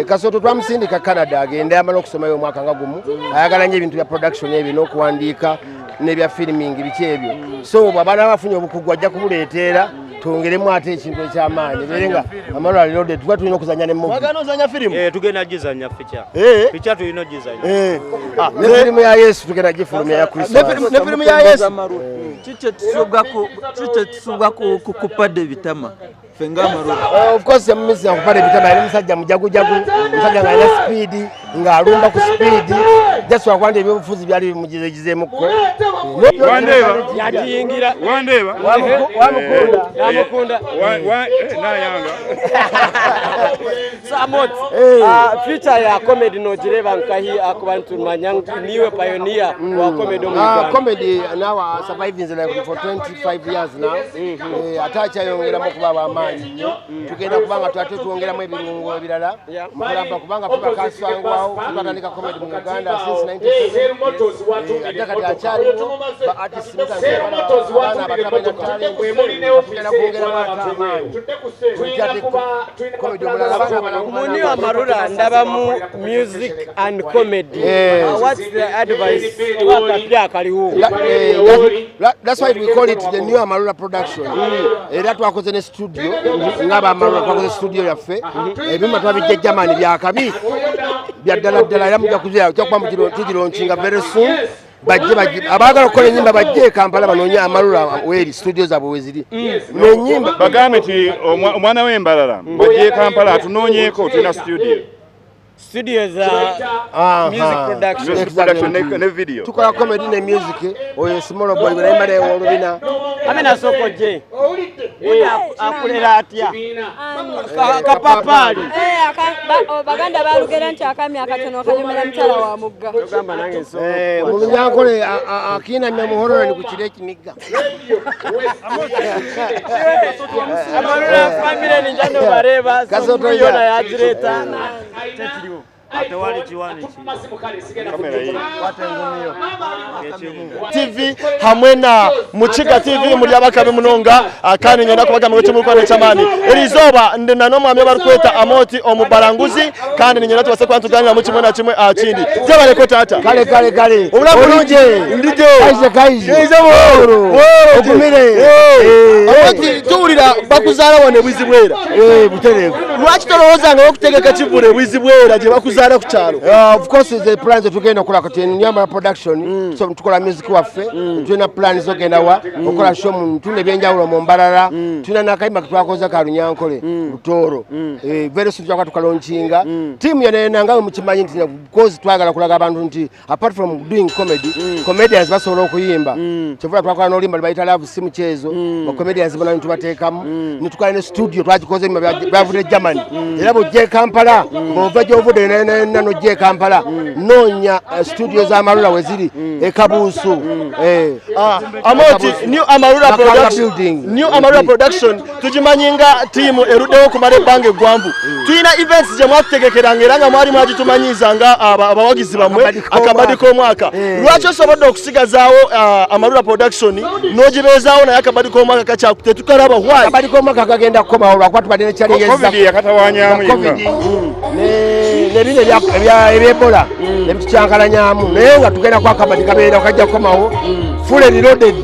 Kasooto twamusindika Canada agenda amala okusomayo omwaka nga gumu ayagala nnyo ebintu bya production ebyo n'okuwandiika n'ebya filming biki ebyo so bw'abaana bafunye obukugu ajja kubuleetera twongeremu ate ekintu eky'amaanyi beere nga amalala reloaded tuba tulina okuzanya ne movie. Mwagana ozanya firimu? Tugenda gizanya feature. Feature tulina gizanya. Ne firimu ya Yesu tugenda gifulumya ya Kristo. Ne firimu ya Yesu. Chiche tusuga ku padde bitama. Fenga marula. Of course mmisi akupade bitama ali musajja mujagujagu musajja nga ya speed nga alumba ku speed just wakwande ebyobufuzi byali bimugizegizeemu ko. Wandeba yajiyingira. Wandeba wamukunda nayanga. Samot feature ya comedy no jireba nkahi akubantu manyang niwe pioneer wa comedy Uganda. Comedy now surviving like for 25 years now. Atacha yongera mu kuba bamanyi tugenda kubanga twate tuongeramu ebirungo ebirala mulamba kubanga tuba kasangwawo tutandika comedy mu Uganda since 1997 atakati achali ba artists Muni wa Marura ndabamu music and comedy. What's the advice? That's why we call it the new Amarura production. Era twakoze ne studio ngaba Amarura twakoze studio yaffe ebima twabijja jamani byakabi byaddala era mujja kuzira kyakwa tugironkinga very soon. Bajje abagala okukola ennyimba bajje Kampala banoonya Amarura weri studio zaabwe weziri n'ennyimba bagambe ti omwana w'embalala bajje Kampala atunoonyeeko tulina studios music production ne video tukola comedy ne music oyo small boy bale olubina amena soko je akulera atya kapapali baganda balugera nti akami akatono kanyomera mtala wa mugga ogamba nange so mu Ankole akina nya muhororo ni kukire ekiniga Amarura family ni njano bareba Kasooto yona ya direta atewali kiwani kamera hii TV hamwe na Mukiga TV muri abakabe munonga kandi ngenda kubaga mu kimu kwa chamani elizoba ndena no mwami barikweta Amooti Omubalanguzi kandi ngenda tubase kwa tuganira mu kimwe na kimwe akindi tebale ko tata kale obulabulunje ndije kaije okumire Amooti tuulira bakuzala wone bwizibwera butereko lwaki tolowooza nga okutegeka kivule bwizibwera je bakuzala ku kyalo. Of course the plans tugenda kola ko nyamba production so tukola music waffe tuna plans zogenda wa okola show mu tune byenjawulo mu mbalala tuna nakayimba twakoza ka Ankole Lutoro very soon twaka tukalonchinga team yana ngawe mukimanyi nti because twagala kulaga abantu nti apart from doing comedians basobola okuyimba kyovula twakola no limba bayita love si mchezo ba comedians bana ntubateekamu nitukala ne studio twagikoze bavude Germany era bojje Kampala bova jovude no je Kampala nonya studio za Amarura weziri ekabusu Amooti new Amarura production tujimanyinga team erudeho kumare bange gwanvu tuina events je mwakutegekera ngeranga mwari mwagitumanyiza nga abawagizi bamwe akabadi ko mwaka lwacho sobodo okusigazaawo Amarura production nojibezawo na yakabadi ko mwaka kacha kutetukaraba why akabadi ko mwaka kagenda koma olwakwatu badene challenge covid yakatawanyamu ne bine ebyebola ebitucyankalanyamu naye nga tugenda kwa kabadi kabeera okajja kukomawo fully reloaded.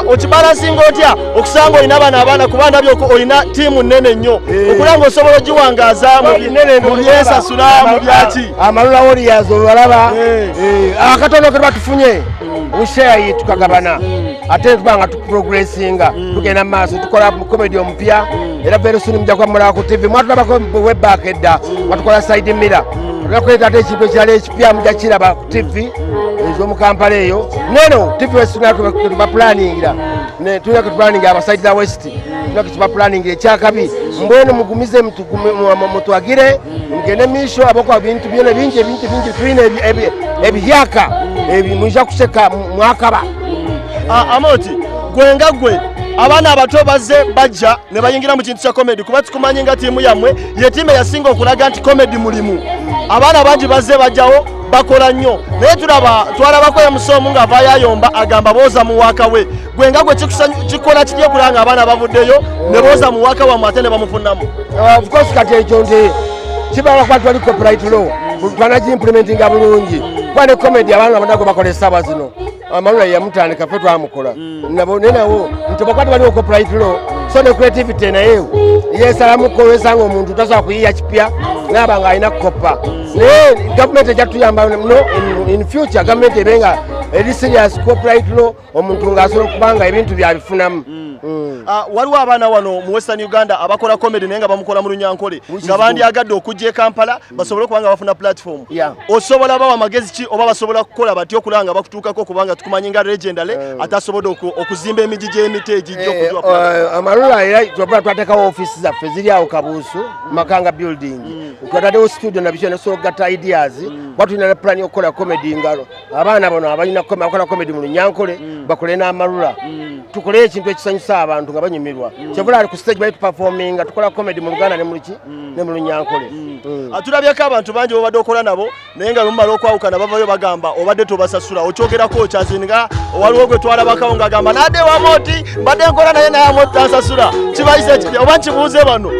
Okibalansinga otya okusanga olina abaana kubanda byoko olina tiimu nnene nnyo okulanga osobola ogiwangaaza mu byensasula mu byaki Amarura Warriors olwalaba akatono ke batufunye ushare tukagabana ate tubanga tuprogressinga tugenda maaso tukola comedy omupya era very soon mujja kwamula ku TV mwatulabako web back edda mwatukola side mirror tunakweta ate ekintu ekyala ekipya mujja kiraba ku TV ezo Kampala eyo neno TV wesuna tuba planningira ne tulina ku planning aba side da west tulina ku planning ekyakabi mbwene mugumize mutwagire mugende misho abako bintu byone bingi twine ebyaka ebimujja kuseka mwakaba. Amooti gwenga gwe abaana abato bazze bajja ne bayingira mu kintu kya comedy kuba tukumanyi nga tiimu yammwe ye tiimu yasinga okulaga nti comedy mulimu abaana bangi bazze bajjawo bakola nnyo naye twalabako ya Musoomu nga avaayo ayomba agamba booza mu waka we gwenga gwe kikola kitya okulanga abaana bavuddeyo ne booza mu waka wammwe ate ne bamufunamu. Of course kati ekyo nti kibala kwa twali copyright law twanaji implementinga bulungi kwane comedy abantu abadago bakole saba zino amalula ya mutandika fe twamukola nabo nenawo ntobakati bali copyright law so ne creativity nayo yesalamu ko wesango omuntu tasobola kuyiya kipya nabanga alina kopa ne government ejatuyamba no in future government ebenga eri serious copyright law omuntu ngasobola kubanga ebintu byabifunamu. Waliwo abaana wano mu Western Uganda abakola comedy naye nga bamukola mu Lunyankole nga bandyagadde okujja e Kampala basobole kubanga bafuna platform. Osobola bawa magezi ki oba basobola kukola batyo okulanga bakutuukako kubanga tukumanyi nga Legend atasobodde okuzimba emiji gy'emiti egijja okujja amalula era twatekawo office zaffe ziri awo Kabuusu Makanga building twataddewo studio na bikyona so gata ideas watulina na plan okukola comedy ngalo abaana bano abalina bakola comedy mu Lunyankole bakole n'amalula tukole ekintu ekisanyusa abantu nga banyumirwa kyebula ali ku stage bali performing tukola comedy mu Uganda ne mu Lunyankole. Atulabyeko abantu bangi obadde okola nabo naye nga lumala okwawukana bavayo bagamba obadde tobasasula okyogerako kyazinga waliwo gwe twalabakawo ng'agamba nadde Amooti mbadde nkola naye Amooti tansasula kibayise ekipya oba nkibuuze bano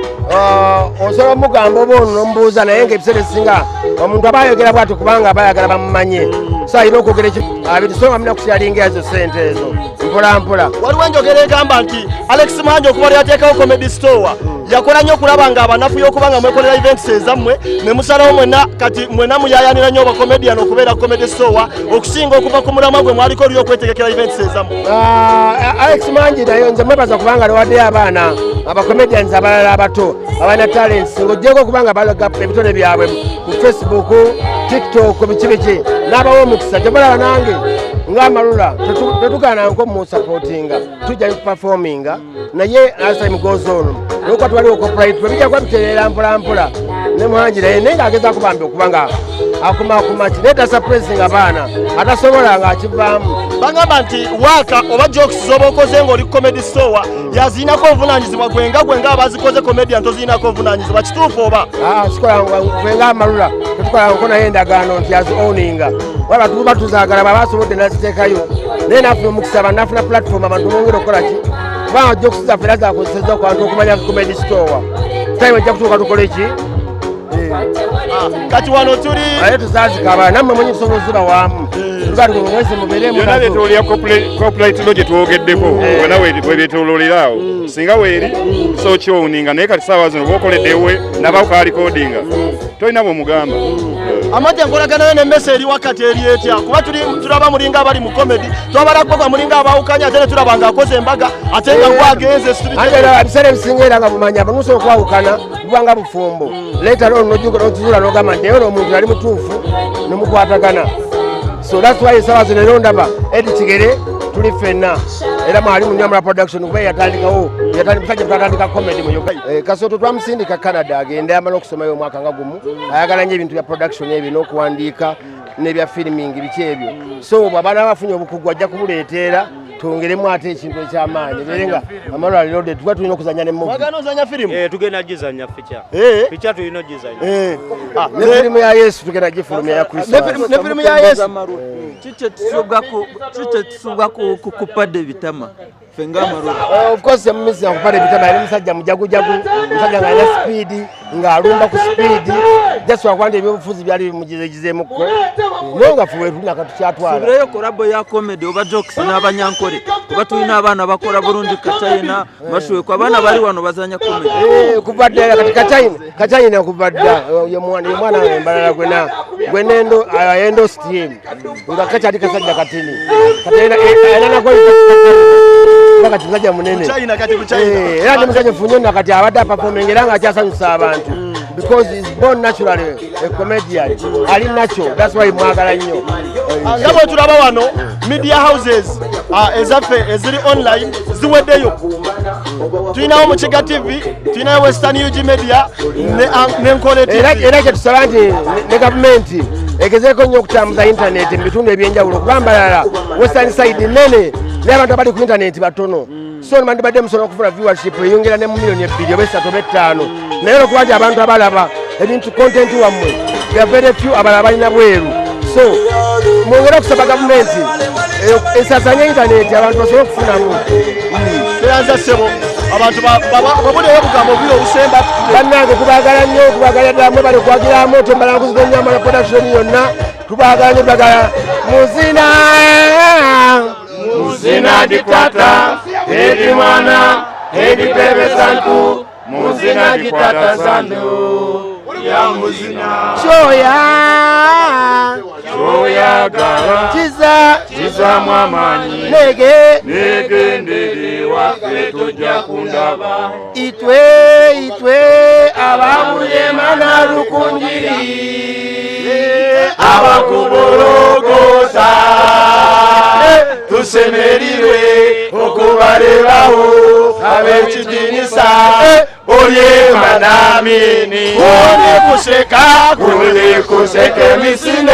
osobola mugamba oba ono nomubuuza naye ng'ebiseera ebisinga omuntu aba ayogera bw'atyo kubanga aba ayagala bamumanye so alina okwogera abiri so amina kusyalinga ezo sente ezo mpolampola. Waliwo enjogera egamba nti Alex Manji okuba yateekawo comedy store yakola nnyo okulaba nga abanafu y'okubanga mwekolera events ezammwe ne musalawo mwenna kati mwenna muyayanira nnyo bakomedian okubeera comedy store okusinga okuva ku mulamwa gwe mwaliko oli okwetegekera events ezammwe. Alex Manji naye nze mwebaza kubanga aliwaddeyo abaana abakomedians abalala abato abalina talents ng'ogyeko okubanga balaga ebitone byabwe ku Facebook TikTok biki n'abawo omukisa gyebalaba nange ng'amalula tetugaana nko mu supportinga tujja performinga naye as time goes on nuko twaliwo copyright bijja kuba bitereera mpolampola ne Muhanji naye naye ng'ageza kubambi okubanga akuma kineta suppressing abaana atasobola ng'akivaamu. Bagamba nti waka oba jokes zoba okoze ng'oli comedy store yaziinako obuvunaanyizibwa gwenga abazikoze comedian toziinako obuvunaanyizibwa kituufu oba? Sikola gwenga amalula tetukola nko naye endagaano nti azioninga waba tuba tuzaagala baba asobodde naziteekayo naye nafuna omukisa nafuna platform abantu bongera okukola ki kubanga jokes zaffe era zakozesezza ku bantu okumanya comedy store time ejja kutuuka tukole ki kati wano tuli aye tuzazikaba nammwe mwenye tusobozi bawamu mwese mubeeremu byonna byetoolera copyright law gye twogeddeko wena webyetoololerawo singa weeri so kyowuninga naye kati saawa zino bookoleddewe nabawuka alikodinga tolina bwomugamba. Amooti enkolaganayo n'emmese eri wakati eri etya kuba tulaba mulinga abali mu comedy twabala kuba mulinga abawukanya ate ne tulaba ng'akoze embaga ate nga gwagenze ebiseera ebisinga era nga bumanya bamusobola okwawukana bubanga bufumbo later on notuzula n'ogamba nti eyo omuntu yali mutuufu nemukwatagana so that's why esaawa zino era ondaba Edi Kigere tuli ffenna era mwali mu Nyamula production kuba yatandikawo musajja twatandika comedy mu Uganda. Kasooto twamusindika Canada agende amala okusomayo omwaka nga gumu ayagala nnyo ebintu bya production ebyo n'okuwandiika n'ebya filming biki ebyo so abaana bafunye obukugu ajja kubuleeteera twongeremu ate ekintu ekyamaanyi beerenga amalwa reloaded tuba tulina okuzanya ne movie. Mwagala ozanya firimu? Tugenda gizanya ficha. Ficha tulina ogizanya. Ne firimu ya Yesu tugenda gifulumya ya Kristo. Ne firimu ya Yesu? Kiki tusuubwa kukupadde bitama fenga amalula. Of course mumisi yakupadde bitama yali musajja mujagujagu musajja ng'alina speed ng'alumba ku speed just wakwanda ebyobufuzi byali bimugizegizeemukko naye nga ffe weetulina katukyatwala. Subireyo kolabo ya comedy oba jokes n'Abanyankole kuba tulina abaana bakola bulungi Kachina bashuweko abaana bali wano bazanya comedy. Kuva ddala kati Kachina kuva dda ye mwana embalala gwenendo ayendo steam nga kakyali kasajja katini katena ayinanako kati musajja munene era ndi musajja funye nno kati abadde aperforming era ng'akyasanyusa abantu because he's born naturally a comedian ali natural that's why mwagala nnyo. Nga bwe tulaba wano media houses ezaffe eziri online ziweddeyo tulinawo Mukiga TV tulinayo Western Uganda Media ne NKORE TV era kyetusaba nti ne gavumenti egezeeko nnyo okutambuza internet mu bitundu ebyenjawulo kuba mbalala western side nene naye abantu abali ku internet batono so mandibadde musobola okufuna viewership eyongera ne mu milioni 2 oba 3 oba 5 naye olwokuba nti abantu abalaba ebintu content wammwe very few abalala balina bweru so mwongere okusaba gavumenti esasanye internet abantu basobole okufunamu. Beranza Sebo abantu babuleyo obugambo buli obusemba bannange tubagala nnyo tubagala ddala mwe bali okwagira Amooti Omubalanguzi n'ennyama na production yonna tubagala nnyo tubagala muzina dikwata edi mwana edi bebe santu muzina dikwata santu ya muzina choyagala kiza mwamanyi nege ndege waffe tujja kundaba itwe ababulema na lukunjiri abakubologosa tusemerirwe okubaleraho ab'ekidinisa olyema namini kuli kuseka emisinde